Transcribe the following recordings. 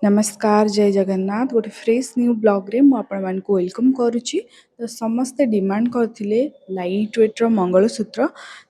नमस्कार जय जगन्नाथ गोटे फ्रेश न्यू ब्लॉग रे मु वेलकम करुच्ची। तो समस्ते डिमांड करथिले लाइट वेट रो मंगलसूत्र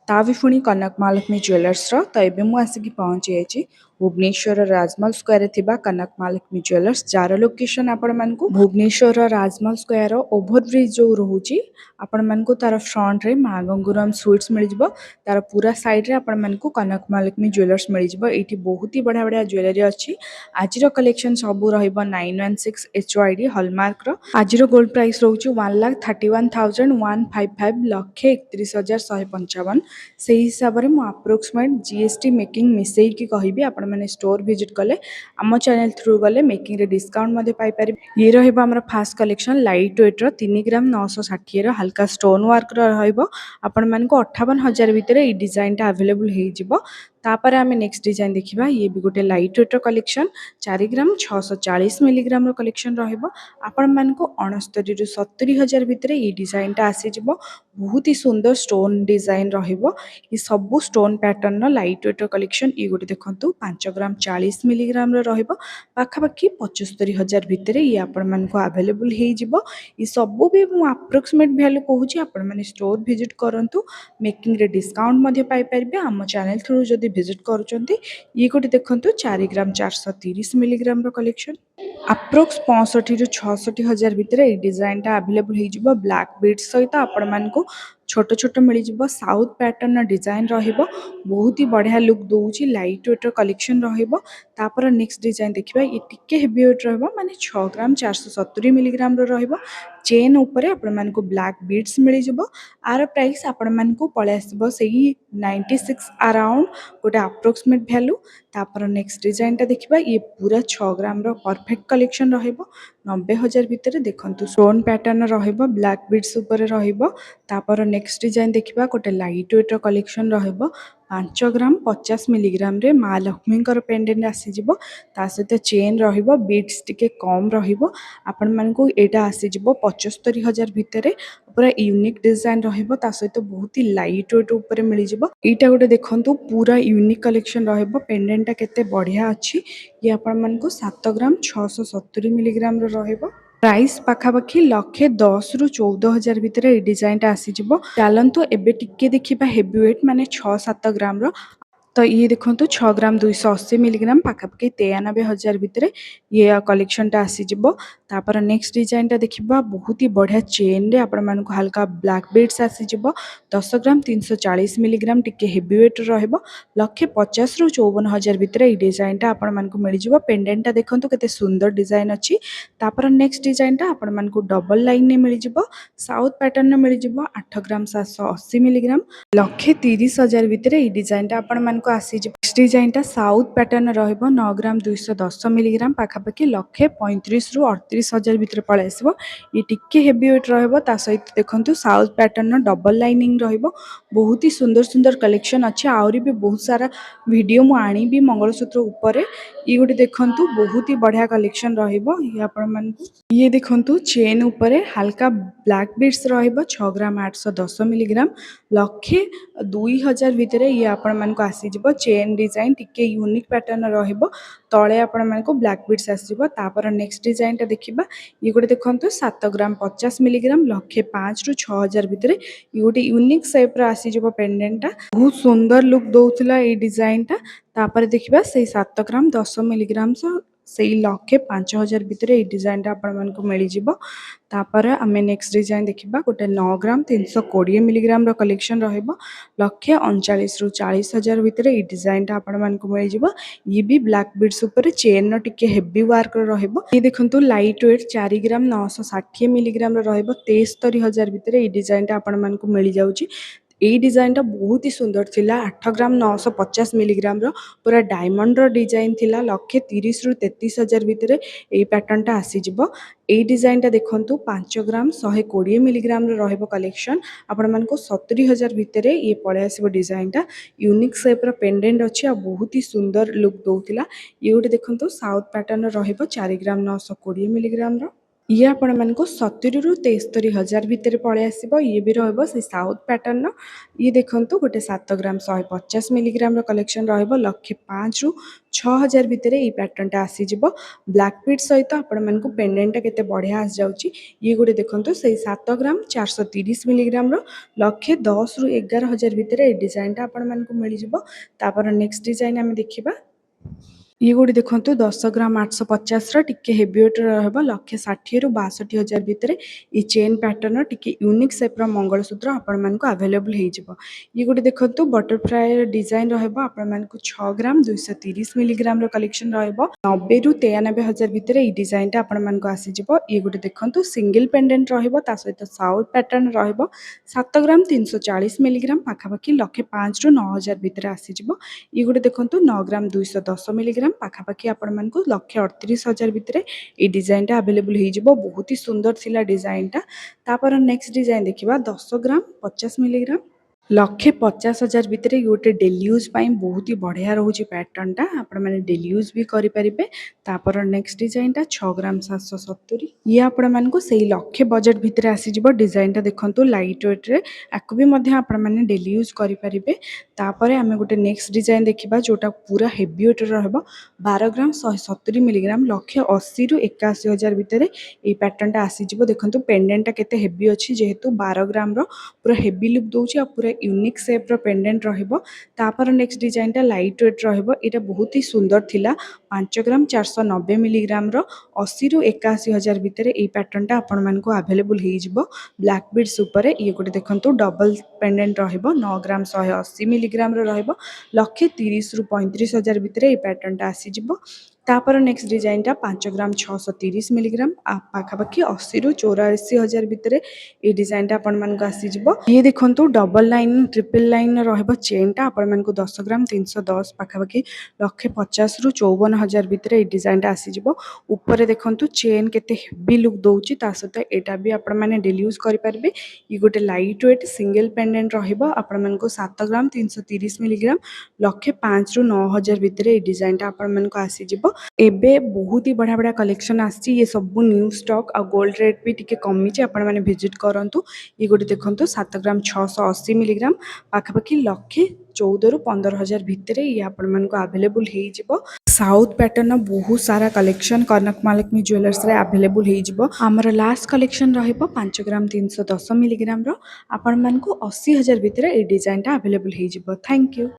ता भी पुणी कनक महालक्ष्मी ज्वेलर्स रो। तो एबे मु आसिकी पहुंची जाइछि भुवनेश्वर राजमहल स्क्वायर थिबा कनक महालक्ष्मी ज्वेलर्स, जार लोकेशन आपण मानकु भुवनेश्वर राजमहल स्क्वायर ओभर ब्रिज जो रहूची आपण मानकु तार फ्रंट रे माँ गंगूराम स्वीट्स मिल जिवो। तार पूरा साइड रे आपण मानकु कनक महालक्ष्मी ज्वेलर्स मिल जिवो। एठी बहुत ही बढ़िया बढ़िया ज्वेलरी अछि। आजिर कलेक्शन सबू रहिबो 916 HYD हॉलमार्क रो। आजिर गोल्ड प्राइस रहउची 1,31,155 लक्षे 31,155। से हिसाब रे मु अप्रोक्सीमेट जीएसटी मेकिंग मिसेई की कहिबी। आपण माने स्टोर विजिट कले आम चैनल थ्रू गले मेकिंग रे डिस्काउंट मध्ये पाई परिबे। ये रहिबो हमर फास्ट कलेक्शन लाइट वेट रो 3 ग्राम 960 रो हल्का स्टोन वर्क रो रहिबो। आपण मानको 58,000 भितरे ई डिजाइन टा अवेलेबल हे जिवो। तापर आमे नेक्स्ट डिजाइन देखिबा। ये भी गोटे लाइट वेट रो कलेक्शन 4 ग्राम 640 मिलीग्राम रो कलेक्शन रहिबो। आपण मानको 69 रु 70,000 भितरे ई डिजाइन टा आसी जिवो। बहुत ही सुंदर स्टोन डिजाइन रहिबो। ये सबु स्टोन पैटर्न रो लाइट वेट रो कलेक्शन। ये गोटे देखंतु 5 ग्राम 40 मिलीग्राम रो रहिबो। पाखापाखि 75,000 भितरे ये आपण मानको अवेलेबल हे जिवो। ये सबु भी मु अप्रोक्सीमेट वैल्यू कहूची। आपण माने स्टोर विजिट करंतु मेकिंग रे डिस्काउंट मध्ये पाई परिबे। आम चैनल थ्रू जदि विजिट करूचंती ये गोटे देखंतु 4 ग्राम 430 मिलीग्राम रो कलेक्शन अप्रोक्स 65 रु 66,000 भितर ये डिजाइन टा अवेलेबल हो जिवो। ब्लैक बीड्स सहित आपण मानकु छोट छोट मिल जिवो। साउथ पैटर्न डिजाइन रहिबो। बहुत ही बढ़िया लुक दोउची। लाइट वेट रो कलेक्शन रहिबो। तापर नेक्स्ट डिजाइन देखिबा। ये टिके हेवी वेट रहबो माने 6 ग्राम 470 मिलीग्राम रो रहिबो। चेन ऊपर आपण मानकु ब्लैक बीड्स मिल जिवो। आर प्राइस आपण मानकु पळे आसीबो सेही 96 अराउंड गोटे अप्रोक्सीमेट वैल्यू। तापर नेक्स्ट डिजाइन टा देखिबा। ये पूरा 6 ग्राम रो परफेक्ट कलेक्शन रहिबो। 90,000 भितर देखंतु स्टोन पैटर्न रहिबो। ब्लैक बीड्स ऊपर रहिबो। तापर नेक्स्ट डिजाइन देखिबा। गोटे लाइट वेट रो कलेक्शन रहिबो 5 ग्राम 50 मिलीग्राम रे माँ लक्ष्मी पेंडेंट आसी जिवो। ता सहित चेन रहिबो। बीड्स टिके कम रहिबो। आपण मानकु एटा आसी जिवो 75,000 भितर। पूरा यूनिक डिजाइन रहिबो। ता सहित बहुत ही लाइट वेट ऊपर मिल जिवो। एटा गोटे देखंतु पूरा यूनिक कलेक्शन रहिबो। पेंडेंट टा केते बढ़िया अछि। ये आपण मानकु 7 ग्राम 670 मिलीग्राम रो रहिबो। प्राइस पाखापाखि लक्षे 10 रु 14,000 भितर ये डिजाइन टा आसी जिवो। चलंतु एबे टिके देखिबा हेवी वेट माने 6-7 ग्राम रो। तो ये देखो 6 ग्राम 280 मिलीग्राम पाखापाखि 93,000 भितर ये कलेक्शन टा आसी जिवो। तापर नेक्स्ट डिजाइन टा देखिबा। बहुत ही बढ़िया चेन रे आपण मानकु हल्का ब्लैक बीड्स आसी जिवो। 10 ग्राम 340 मिलीग्राम टिके हेवी वेट रहइबो। लक्षे 50 रु 54,000 भितर ये डिजाइन टा आपण मानकु मिल जिवो। पेंडेंट टा देखंतु केते सुंदर डिजाइन अछि। तापर नेक्स्ट डिजाइन टा आपण मानकु डबल लाइन ने मिल जिवो। साउथ पैटर्न ने मिल जिवो 8 ग्राम 780 मिलीग्राम लक्षे 30,000 भितर ये डिजाइन टा आपण मानकु आसी जिवो। नेक्स्ट डिजाइन टा साउथ पैटर्न रहइबो 9 ग्राम 210 मिलीग्राम पाखापाखि लक्षे 35 रु 38,000 भितर पळे आसीबो। ये टिके हेवी वेट रहइबो। ता सहित देखंतु साउथ पैटर्न डबल लाइनिंग रहइबो। बहुत ही सुंदर सुंदर कलेक्शन अच्छे। आउरी भी बहुत सारा वीडियो मु आनी भी मंगलसूत्र ऊपर। ये गोटे देखंतु बहुत ही बढ़िया कलेक्शन रहिबो। ये आपण मानकु ये देखंतु चेन ऊपर हल्का ब्लैक बीड्स रहिबो 6 ग्राम 810 मिलीग्राम लक्षे 2,000 भितर ये आपण मानकु आसी जिवो। चेन डिजाइन टिके यूनिक पैटर्न रहिबो। तळे आपण मानकु ब्लैक बीड्स आसी जिवो। तापर नेक्स्ट डिजाइन टा देखिबा। ये गोटे देखंतु 7 ग्राम 50 मिलीग्राम लक्षे 5 रु 6,000 भितर ये गोटे यूनिक शेप रा आसी जिवो। पेंडेंट टा बहुत सुंदर लुक दोउतला ए डिजाइन टा। तापर देखिबा से 7 ग्राम 10 मिलीग्राम से लक्षे 5,000 भितर ये डिजाइन टा आपण मानकु मिल जिवो। तापर आमे नेक्स्ट डिजाइन देखिबा। गोटे 9 ग्राम 320 मिलीग्राम रो कलेक्शन रहइबो। लक्षे 39 रु 40,000 भितर ये डिजाइन टा आपण मानकु मिल जिवो। ये भी ब्लैक बीड्स ऊपर चेन नो टिके हेवी वर्क रहइबो। ये देखंतु लाइट वेट 4 ग्राम 960 मिलीग्राम रो रहइबो। 73,000 भितर ये डिजाइन टा आपण मानकु मिल जाउची। ये डिजाइन टा बहुत ही सुंदर थिला। 8 ग्राम 950 मिलीग्राम रो पूरा डायमंड रो डिजाइन थिला। लक्षे 30 रु 33,000 भितर ये पैटर्न टा आसी जिवो। ए डिजाइन टा देखंतु 5 ग्राम 120 मिलीग्राम रो रहइबो कलेक्शन। आपण मानको 70,000 भितर ये पळे आसीबो डिजाइन टा। यूनिक शेप रो पेंडेंट अछि आ बहुत ही सुंदर लुक दोउतिला। ये गोटे देखंतु साउथ पैटर्न रहइबो 4 ग्राम 920 मिलीग्राम रो। ये आपण मानक 70 ରୁ 73,000 भितर पड़े आसो। ये भी रही से साउथ पैटर्न। ये देखो गोटे 7 ग्राम 150 मिलीग्राम कलेक्शन रखे 5 ରୁ 6,000 भितर ये पैटर्नटा आसीज। ब्लैक बीड सहित आपण मानक पेंडेंटा केते बढ़िया आस जाउची। ये गोटे देखो से 7 ग्राम 430 मिलीग्राम लक्षे 10 ରୁ 11,000 भितर ये डिजाइनटा आपण मानक मिल जिवो। तापर नेक्स्ट डिजाइन आम देखिबा। ये गोटे देखो 10 ग्राम 850 टिके हेवी वेट रहा लक्षे 60 ରୁ 62,000 भितर ये चेन पैटर्न टिके यूनिक सेप्र मंगलसूत्र आपण मानक अवेलेबल हो। ये गोटे देखो बटरफ्लाई डिजाइन रहा 6 ग्राम 230 मिलीग्राम कलेक्शन रही 90 ରୁ 93,000 भितर ये डिजाइनटा आपण मानक आसीज। ये गोटे देखो सिंगल पेंडेंट रहा सहित साउथ पैटर्न रहा 7 ग्राम 340 मिलीग्राम पाखापाखि लक्षे 5 ରୁ 9,000 भितर आसीज। ये गोटे देखो 9 ग्राम 210 मिलीग्राम पाखापाखि आपण मानक लक्षे 38,000 भितर ये डिजाइनटा अवेलेबल हो। बहुत ही सुंदर थिला डिजाइनटा। तापर नेक्स्ट डिजाइन देखिबा 10 ग्राम 50 मिलीग्राम लक्षे 50,000 भितर गोटे डेली यूज बहुत ही बढ़िया रोचे पैटर्नटा आपण मैंने डेली यूज भी करेंगे। तापर नेक्स्ट डिजाइनटा 6 ग्राम 770 ये आपण मानक से लक्षे बजेट भितर आसीज। डिजाइनटा देखो लाइट वेट रे आपको भी आपण मैंने डेली यूज करेंगे। तापर आम गोटे नेक्स्ट डिजाइन देखा जोटा पूरा हेवी वेट रहा 12 ग्राम 170 मिलीग्राम लक्षे 80 ରୁ 81,000 भितर ये पैटर्नटा आसीज। देखो पेंडेंटा केते हेवी अच्छी जेहेतु 12 ग्राम पूरा हेवी लुक दूसरी पूरा यूनिक सेप्र पेंडेंट रहा। नेक्स्ट डिजाइनटा लाइट वेट रहा बहुत ही सुंदर थिला 5 ग्राम 490 मिलीग्राम 80 ରୁ 81,000 भितर ये पैटर्नटा आपण मानक अवेलेबल हो। ब्लैक बीड्स उपर ये गोटे देखो डबल पेंडेंट रहा 9 ग्राम 180 मिलीग्राम लक्षे 30 ରୁ 35,000 भितर ये पैटर्नटा आसीज। तापर नेक्स्ट डिजाइनटा 5 ग्राम 630 मिलीग्राम पाखापाखि 80 ରୁ 84,000 भितर ये डिजाइनटा आपण मानक आसीज। ये देखो डबल लाइन ट्रिपल लाइन रहा चेनटा आपण मानक 10 ग्राम 310 पाखापाखि लक्षे 50 ରୁ 54,000 भितर ये डिजाइनटा आसीज। ऊपर देखो चेन केते हेवी लुक दौची सहित एटा भी आपण माने डेली यूज करेंगे। ये गोटे लाइट वेट सिंगल पेंडेंट रहा आपण मानक 7 ग्राम 330 मिलीग्राम लक्षे 5 ରୁ 9,000 भितर ये डिजाइनटा आपण मानक आसीज। एबे बहुत ही बढ़िया बढ़िया कलेक्शन आसी। ये सब न्यू स्टॉक आ गोल्ड रेट भी टिके कमी आपण मैंने विजिट करूँ। ये गोटे देखो 7 ग्राम 680 मिलीग्राम पाखापाखि लक्षे 14 ରୁ 15,000 भितर ये आपण मानक अवेलेबल हो। साउथ पैटर्न बहुत सारा कलेक्शन कनक महालक्ष्मी ज्वेलर्स रे अवेलेबल हो। आमर लास्ट कलेक्शन रहिबो 5 ग्राम 310 मिलीग्राम आपण मानक 80,000 भितर ये डिजाइनटा अवेलेबल हो। Thank you.